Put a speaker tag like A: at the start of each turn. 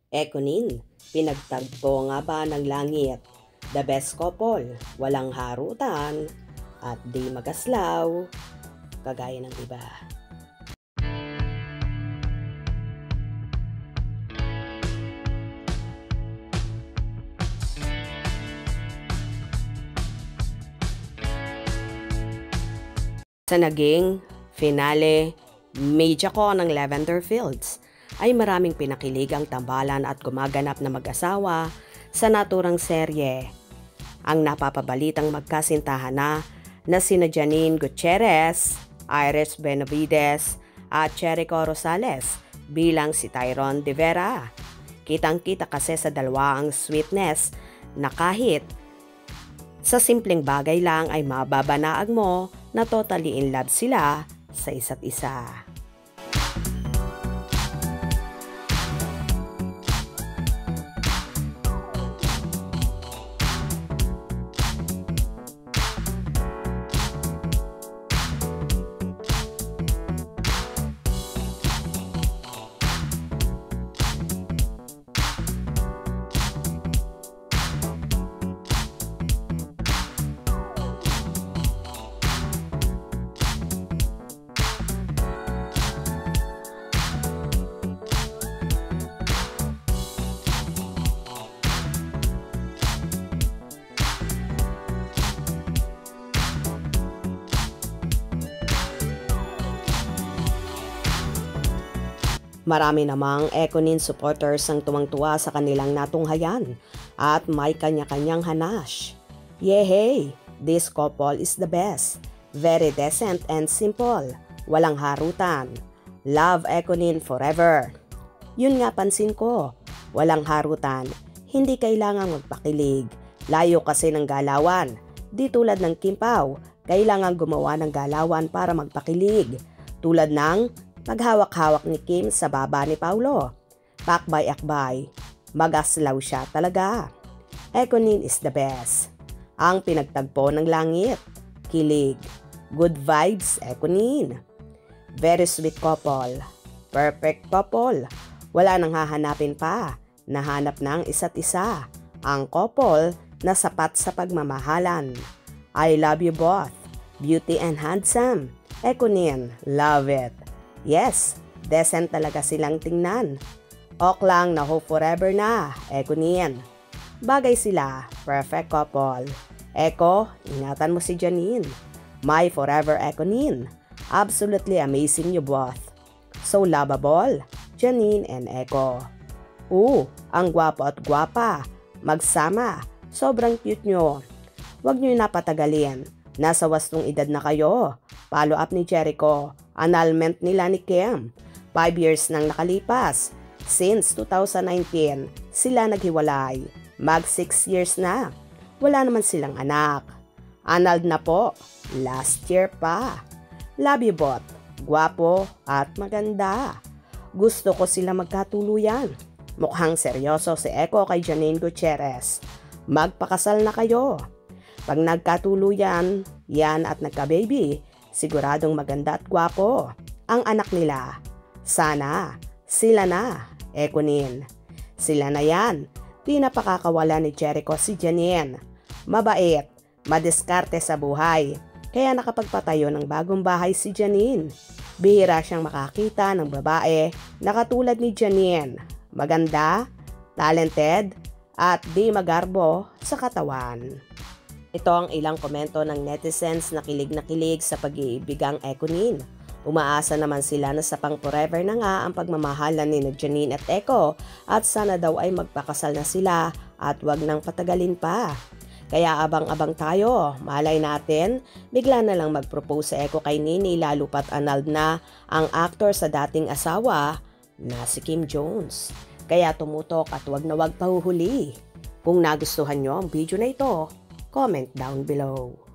A: Ekonin, pinagtagpo nga ba ng langit? The best couple, walang harutan at di magaslaw, kagaya ng iba. Sa naging finale media ko ng Lavender Fields ay maraming pinakilig ang tambalan at gumaganap na mag-asawa sa naturang serye. Ang napapabalitang magkasintahan na sina Janine Gutierrez, Iris Benavides at Cherico Rosales bilang si Tyrone De Vera. Kitang-kita kasi sa dalawa ang sweetness na kahit sa simpleng bagay lang ay mababanaag mo na totally in love sila sa isa't isa. Marami namang Ekonin supporters ang tuwang-tuwa sa kanilang natunghayan at may kanya-kanyang hanash. Yehey! This couple is the best. Very decent and simple. Walang harutan. Love Ekonin forever. Yun nga pansin ko. Walang harutan. Hindi kailangang magpakilig. Layo kasi ng galawan. Di tulad ng Kimpaw, kailangan gumawa ng galawan para magpakilig. Tulad ng paghawak-hawak ni Kim sa baba ni Paulo. Pakbay-akbay. Magaslaw siya talaga. Ekonin is the best. Ang pinagtagpo ng langit. Kilig. Good vibes, Ekonin. Very sweet couple. Perfect couple. Wala nang hahanapin pa. Nahanap ng isa't isa. Ang couple na sapat sa pagmamahalan. I love you both. Beauty and handsome. Ekonin, love it. Yes, decent talaga silang tingnan. Ok lang na hope forever na, Ekonin. Bagay sila, perfect couple. Eko, ingatan mo si Janine. My forever Ekonin. Absolutely amazing you both. So lovable, Janine and Eko. Ang gwapo at gwapa. Magsama, sobrang cute nyo. Huwag nyo napatagalin. Nasa wastong edad na kayo. Follow up ni Jericho. Annulment nila ni Kim. 5 years nang nakalipas. Since 2019, sila naghiwalay. Mag 6 years na. Wala naman silang anak. Annulled na po. Last year pa. Love you both. Gwapo at maganda. Gusto ko sila magkatuluyan. Mukhang seryoso si Eko kay Janine Gutierrez. Magpakasal na kayo. Pag nagkatuluyan, yan at nagka-baby, siguradong maganda at gwapo ang anak nila. Sana, sila na, Ekonin. Sila na yan. Di na pakakawala ni Jericho si Janine. Mabait, madiskarte sa buhay. Kaya nakapagpatayo ng bagong bahay si Janine. Bihira siyang makakita ng babae na katulad ni Janine. Maganda, talented, at di magarbo sa katawan. Ito ang ilang komento ng netizens na kilig sa pag-iibigang Ekonin. Umaasa naman sila na sa pang forever na nga ang pagmamahalan ni Janine at Eko at sana daw ay magpakasal na sila at wag nang patagalin pa. Kaya abang-abang tayo, malay natin, bigla na lang mag-propose sa Eko kay Nini lalo pat annulled na ang actor sa dating asawa na si Kim Jones. Kaya tumutok at wag na wag pahuhuli. Kung nagustuhan nyo ang video na ito, comment down below.